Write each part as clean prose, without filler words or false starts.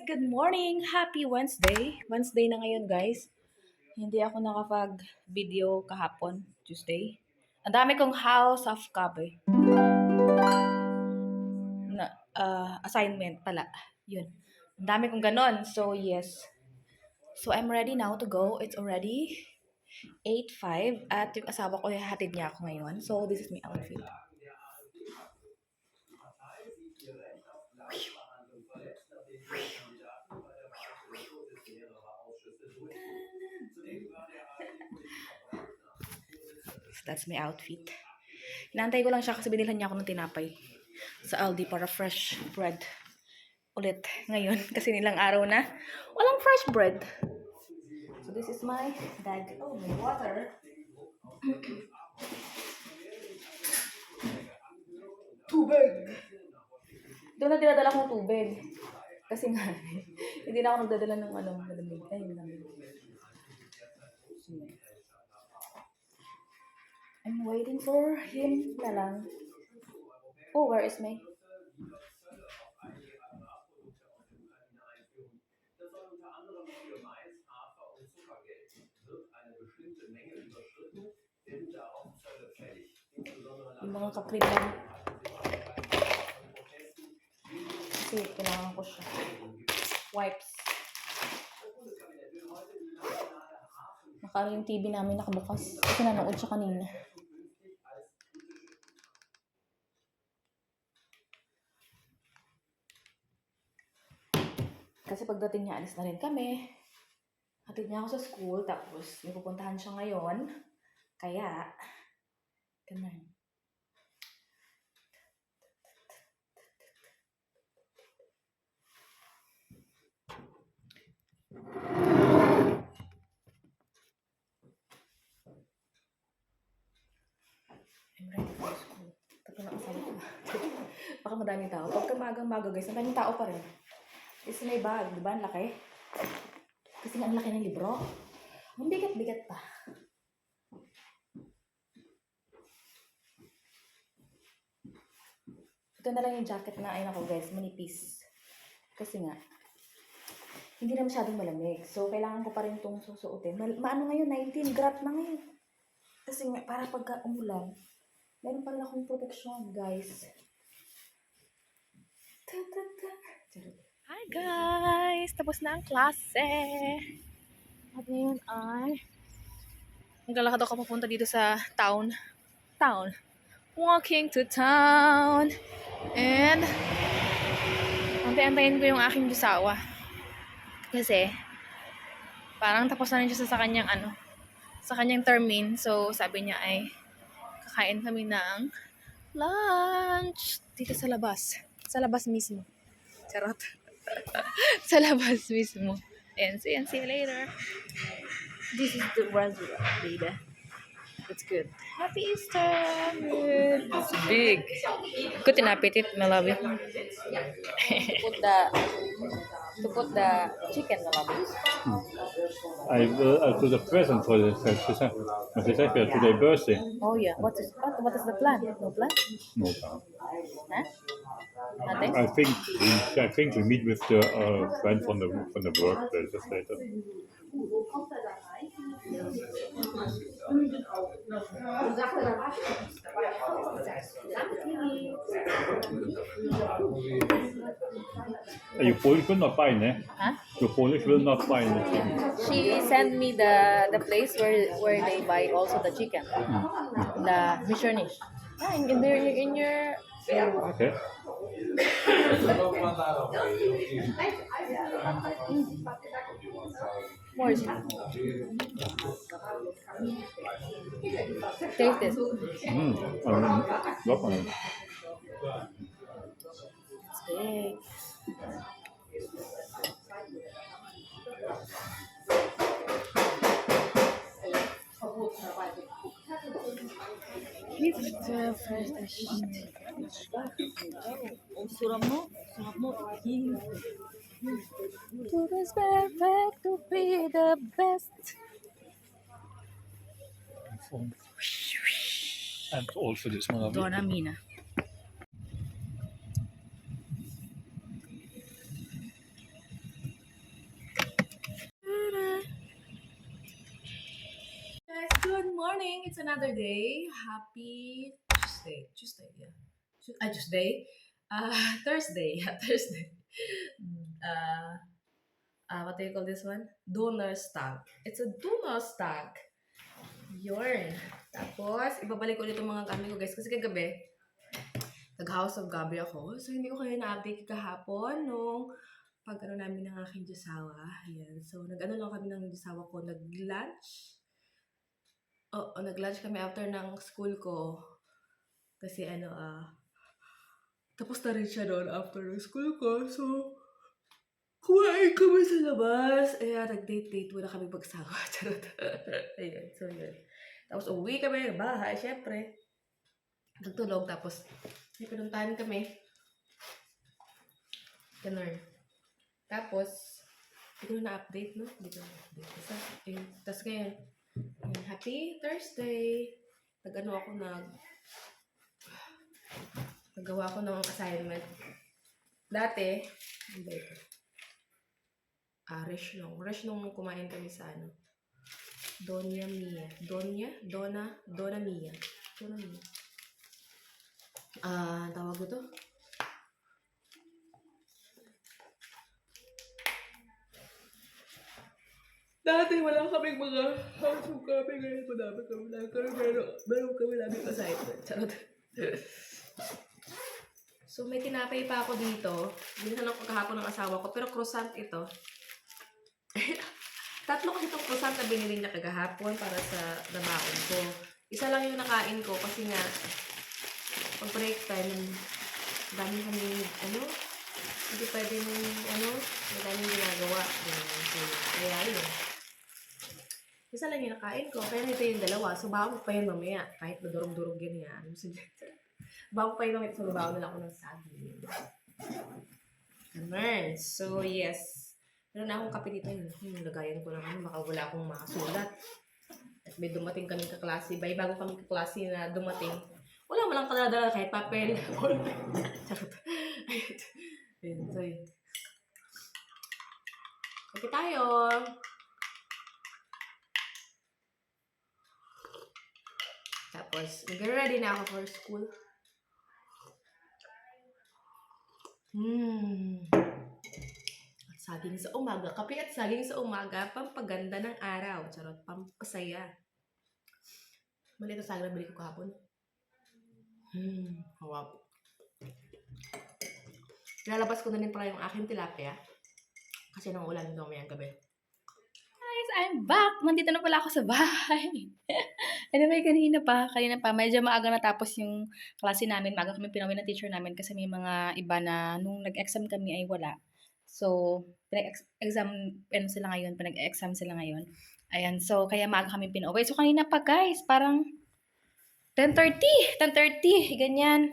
Good morning! Happy Wednesday! Wednesday na ngayon, guys. Hindi ako nakapag-video kahapon, Tuesday. Ang dami kong house of copy. Assignment pala. Yun. Ang dami kong ganon. So, yes. So, I'm ready now to go. It's already 8:05 at yung asawa ko, hatid niya ako ngayon. So, this is my outfit. That's my outfit. Inaantay ko lang siya kasi binilhan niya ako ng tinapay sa Aldi para fresh bread ulit ngayon kasi nilang araw na walang fresh bread. So this is my bag. Oh, my water. Tubig. Doon na dinadala kong tubig. Kasi nga, hindi na ako nagdadala ng malamig. Ay, malamig. I'm waiting for him na lang. Oh, where is my... Yung mga kaprit lang. Kasi kailangan ko siya. Wipes. Yung TV namin nakabukas. Kasi nanood siya kanina. Kasi pagdating niya, alis na rin kami. Hatid niya ako sa school, tapos may pupuntahan siya ngayon. Kaya, ganun. I'm ready for school. Tapos na kasama ko. Baka madaming tao. Pagka magang-maga guys, madaming tao pa rin. Is may bag, di ba? Ang laki. Kasi nga ang laki ng libro. Ang bigat-bigat pa. Ito na lang yung jacket na, ayun ako guys, manipis. Kasi nga, hindi na masyadong malamig. So, kailangan ko pa rin itong susuotin. Maano ngayon, 19 grad na ngayon. Kasi nga, para pagka umulan, meron pa rin akong protection, guys. Hi guys! Tapos na ang klase. At ngayon ay naglalakad ako papunta dito sa town. Walking to town. And antay-antayin ko yung aking busawa. Kasi parang tapos na rin siya sa kanyang sa kanyang termin. So sabi niya ay kakain kami ng lunch dito sa labas. Sa labas mismo. Charot. Sa labas mismo. And see you later. This is the restaurant, baby. It's good. Happy Easter! Good. It's big. Good in appetite, my love you. to put the chicken, my love you. I took a present for my today birthday. Oh yeah. What is the plan? No plan? No plan. Huh? Nothing? I think we meet with the friend from the workplace just later. Your Polish will not find it. Huh? Your Polish will not find it. She sent me the place where they buy also the chicken. The Michonish. In your Okay. more. Taste it. Love on it. It's big. Sarap mo. To this perfect to be the best. And also this one. Donna Mina. It's another day. Happy Tuesday. Tuesday, yeah. Tuesday. Thursday. Yeah, Thursday. Uh, what do you call this one? Donner's tag. It's a Donner's tag. Yun. Tapos, ibabalik ulit yung mga gamit ko, guys. Kasi kagabi, nag-House of Gabi ako. So, hindi ko kayo na-update kahapon nung pag-ano namin ng aking Diyosawa. Ayan. So, nag-ano lang kami ng Diyosawa ko. Nag-lunch. Oo, nag-lunch kami after ng school ko. Kasi tapos na rin siya doon after ng school ko. So, kumain kami sa labas. Ayan, nag-date-date muna kami magsawa. Charot. Ayan, so yun. Tapos uwi kami ng bahay, syempre. Nagtulog, tapos may pinuntahan kami. Ganun. Tapos, hindi ko na-update, no? Hindi ko na-update. Tapos ngayon, happy Thursday! Naggawa ko ng assignment. Dati, ano ba ito? Resh nung kumain kami sa Donna Mia. Tawag ito? Dati wala kaming mga house of kami. Ngayon madami kami lang. Meron kami namin assignment. Charot. So may tinapay pa ako dito. Binigyan ako kahapon ng asawa ko. Pero croissant ito. Tatlo kasi itong croissant na binili niya kagahapon para sa nabaon ko. Isa lang yung nakain ko kasi nga pag break time, dami kami, hindi pwede madaming ginagawa. So, kaya yun. Isa lang yung nakain ko, kaya nito yung dalawa. So, baka pa yun mamaya. Kahit madurog-durog yan yan. Baka pa yun mamaya. So, babaw nila ako ng saging. Ganun. So, yes. Meron na akong kape dito. Yung lagayan ko lang. Baka wala akong makasulat. At may dumating kaming kaklase. Bago kaming kaklase na dumating. Wala mo lang kadadala kahit papel. Charot. Ayun. So, yun. Kape tayo. Tapos, nag-ready na ako for school. At saging sa umaga. Kape at saging sa umaga. Pampaganda ng araw. Charot. Pampasaya. Mali ito saging na bili ko kahapon. Hawap. Lalabas ko na rin pala yung aking tilapia. Kasi nang ulan ito mamayang gabi. Guys, I'm back! Nandito na pala ako sa bahay. Anyway, kanina pa, medyo maaga natapos yung klase namin. Maaga kami pinawin ng teacher namin kasi may mga iba na nung nag-exam kami ay wala. So, pinag-exam sila ngayon. Ayan, so kaya maaga kami pinauwi. So, kanina pa guys, parang 10:30, ganyan.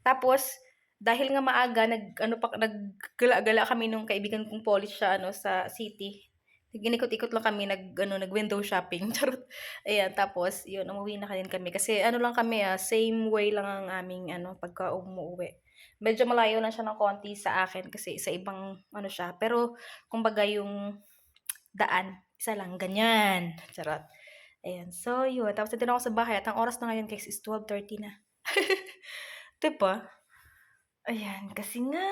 Tapos, dahil nga maaga, naggala-gala kami nung kaibigan kong Polish sa sa city. Ginikot-ikot lang kami, nag-window shopping. Charot. Ayan, tapos, yun, umuwi na kami. Kasi, lang kami, same way lang ang aming, pagka umuwi. Medyo malayo lang siya ng konti sa akin kasi sa ibang, siya. Pero, kumbaga yung daan, isa lang, ganyan. Charot. Ayan, so, yun. Tapos, nandito ako sa bahay at ang oras na ngayon, guys, is 12:30 na. Diba? Ayan, kasi nga,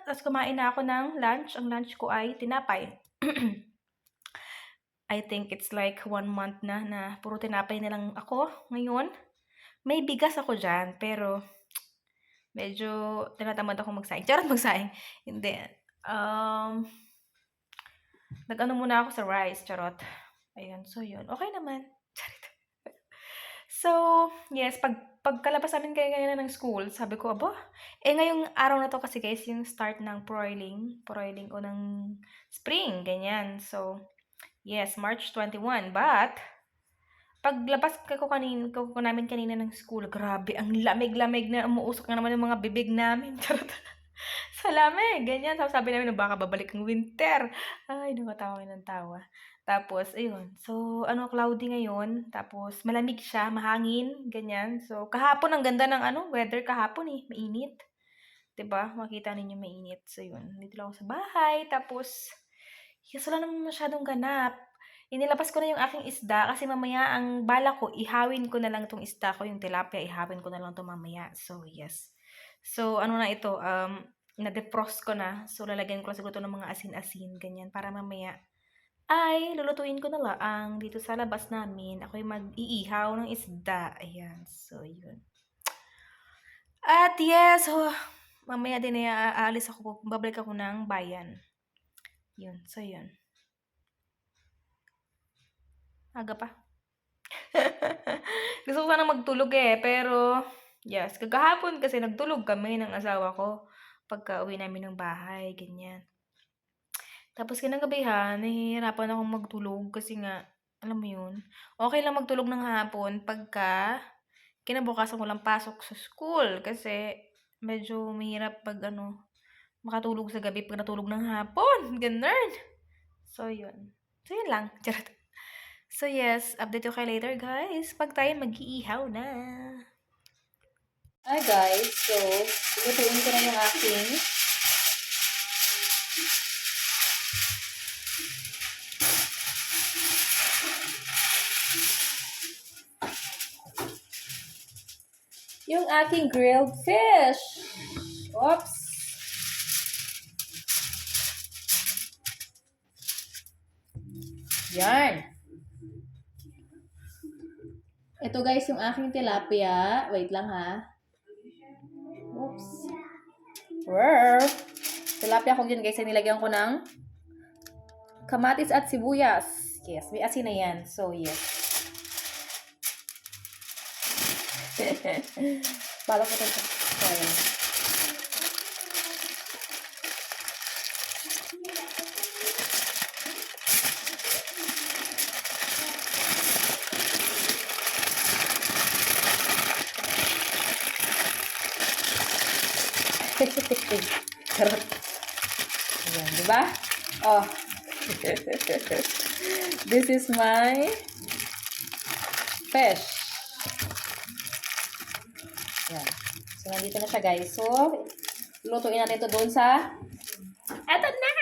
tapos kumain na ako ng lunch. Ang lunch ko ay tinapay. I think it's like 1 month na puro tinapay na lang ako ngayon. May bigas ako dyan, pero medyo tinatamad ako magsaing. Charot, magsaing. Hindi. Nag-ano muna ako sa rice, charot. Ayun, so yun. Okay naman. Charot. So, yes, pagkalabas namin kayo ngayon ng school, sabi ko, ngayong araw na to kasi guys, yung start ng proiling o ng spring, ganyan. So, yes, March 21. But, paglabas ko namin kanina ng school, grabe, ang lamig-lamig na umuusok na naman yung mga bibig namin. Charot. Sa lamig, ganyan. So, sabi namin na baka babalik ang winter. Ay, nakatawa ng tawa. Tapos, ayun. So, cloudy ngayon. Tapos, malamig siya, mahangin, ganyan. So, kahapon, ang ganda ng weather kahapon eh. Mainit. Diba? Makita ninyo mainit. So, yun. Dito lang ako sa bahay. Tapos, yes, wala naman masyadong ganap. Inilabas ko na yung aking isda kasi mamaya ang bala ko, ihawin ko na lang itong isda ko, yung tilapia, ihawin ko na lang ito mamaya. So, yes. So, ano na ito, na-defrost ko na. So, lalagyan ko lang siguro ito ng mga asin-asin, ganyan, para mamaya ay lulutuin ko na lang dito sa labas namin. Ako'y mag-iihaw ng isda. Ayan. So, yun. At yes, mamaya din ay aalis ako, babalik ako ng bayan. Yun. So, yun. Aga pa. Gusto ko sana magtulog pero yes, kagahapon kasi nagtulog kami ng asawa ko pagka-uwi namin ng bahay, ganyan. Tapos kinagabihan, nahihirapan akong magtulog kasi nga, alam mo yun, okay lang magtulog ng hapon pagka kinabukasan ko lang pasok sa school kasi medyo mahirap pag makatulog sa gabi pag natulog ng hapon, ganun. So, yun. So, yun lang. Charot. So, yes, update ko kayo later, guys. Pag tayo mag-iihaw na. Hi guys, so lutuin ko na yung aking grilled fish. Oops. Yan. Ito guys yung aking tilapia. Wait lang ha. Oops. Tilapia ko yun guys. Nilagyan ko ng kamatis at sibuyas. Yes, may asin na yan. So, yes. Balot ko ito. Sorry. Charot. Ayan, diba? Oh. This is my fish. Ayan. So, nandito na siya, guys. So, lutuin natin ito doon sa... Eto na!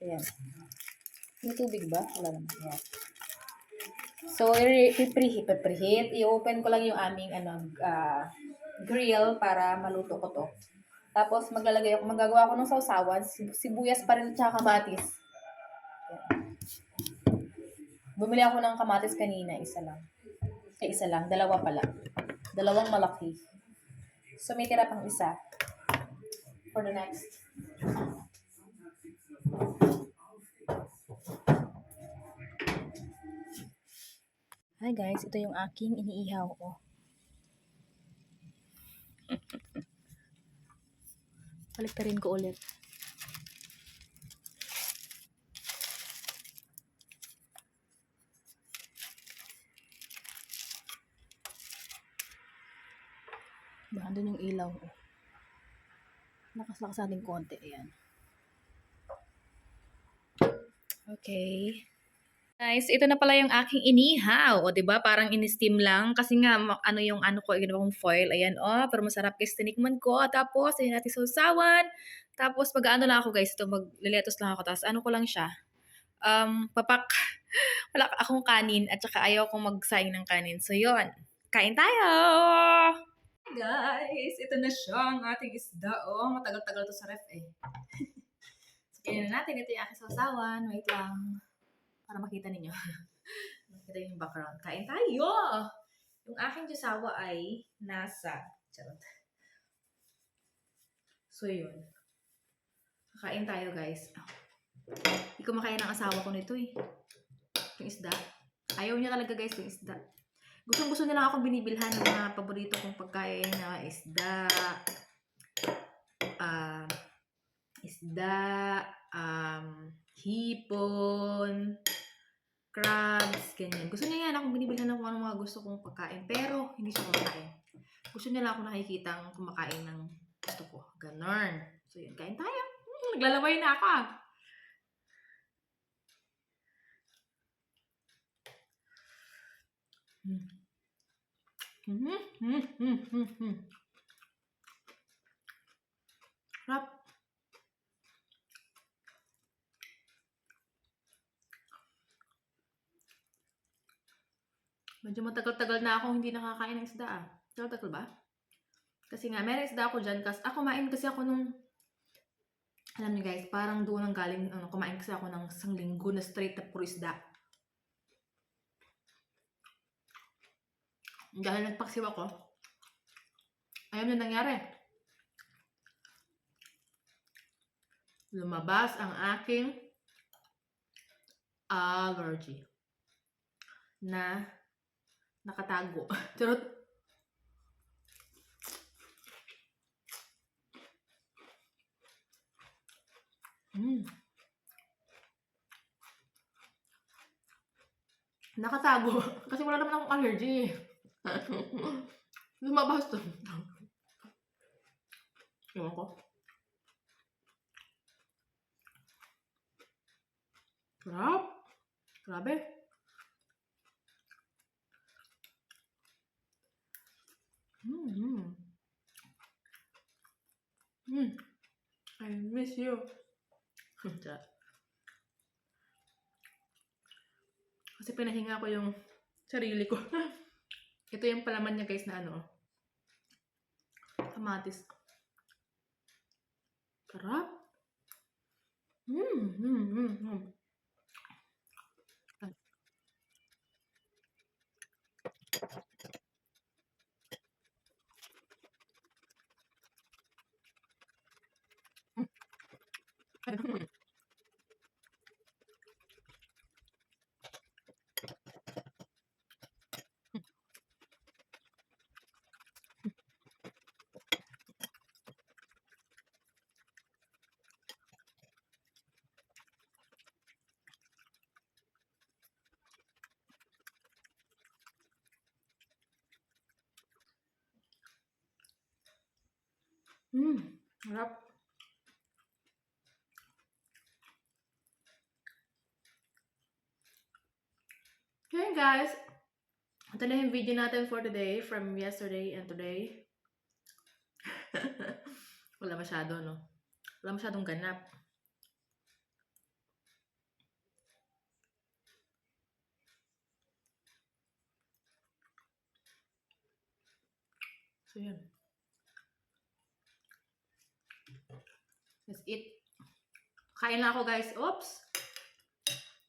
Ayan. May tubig ba? Wala naman. Ayan. So, i-preheat. I-open ko lang yung aming grill para maluto ko to. Tapos, magagawa ako ng sausawan. Sibuyas pa rin at kamatis. Ayan. Bumili ako ng kamatis kanina. Isa lang. Dalawa pala. Dalawang malaki. So, may tira pang isa. For the next. Hi guys, ito yung aking iniihaw ko. Baliktarin ko ulit. Baka doon yung ilaw ko. Lakas-lakas natin konti. Ayan. Okay. Guys, ito na pala yung aking inihaw. O, diba? Parang in-steam lang. Kasi nga, ginawa kong foil. Ayan, pero masarap guys. Tinikman ko. Tapos, ayan natin sausawan. Tapos, pag-ano lang ako guys. Ito, magliliatos lang ako. Tapos, ko lang siya. Wala akong kanin. At saka ayaw kong magsaing ng kanin. So, yun. Kain tayo! Guys, ito na siya ang ating isda. Matagal-tagal to sa ref So, kainin na natin. Ito yung aking sausawan. Wait lang. Para makita ninyo. Makita yung background. Kain tayo! Yung aking jusawa ay nasa. Charot. So, yun. Kakain tayo, guys. Hindi ko makain ng asawa ko nito Yung isda. Ayaw niya talaga, guys, yung isda. Gusto nila akong binibilhan ng mga paborito kong pagkain na isda. Hipon, crabs, ganyan. Gusto niya yan akong binibilhan ng mga gusto kong pagkain. Pero, hindi siya kumakain. Gusto niya lang ako nakikita kumakain ng gusto ko. Ganon. So, yun. Kain tayo. Naglalaway na ako. Sarap. Medyo matagal-tagal na akong hindi nakakain ng isda ah. Tagal-tagal ba? Kasi nga, meron isda ako dyan. Kumain kasi ako nung, alam niyo guys, parang doon ang galing, kumain kasi ako ng isang linggo na straight na puro isda. Dahil nagpaksiw ako, ayun na nangyari. Lumabas ang aking allergy na nakatago. Charot. Nakatago. Kasi wala naman akong allergy. Lumabas to. Ewan ko. Sarap. Grabe. I miss you. Kasi pinahinga ko yung sarili ko. Ito yung palaman niya guys na kamatis. Sarap. Sarap. Okay guys, ito na yung video natin for today, from yesterday and today. Wala masyado, no? Wala masyadong ganap. So, yun. Let's eat. Kain na ako, guys. Oops!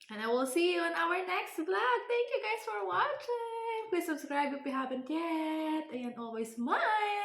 And I will see you on our next vlog. Thank you guys for watching. Please subscribe if you haven't yet. And always smile.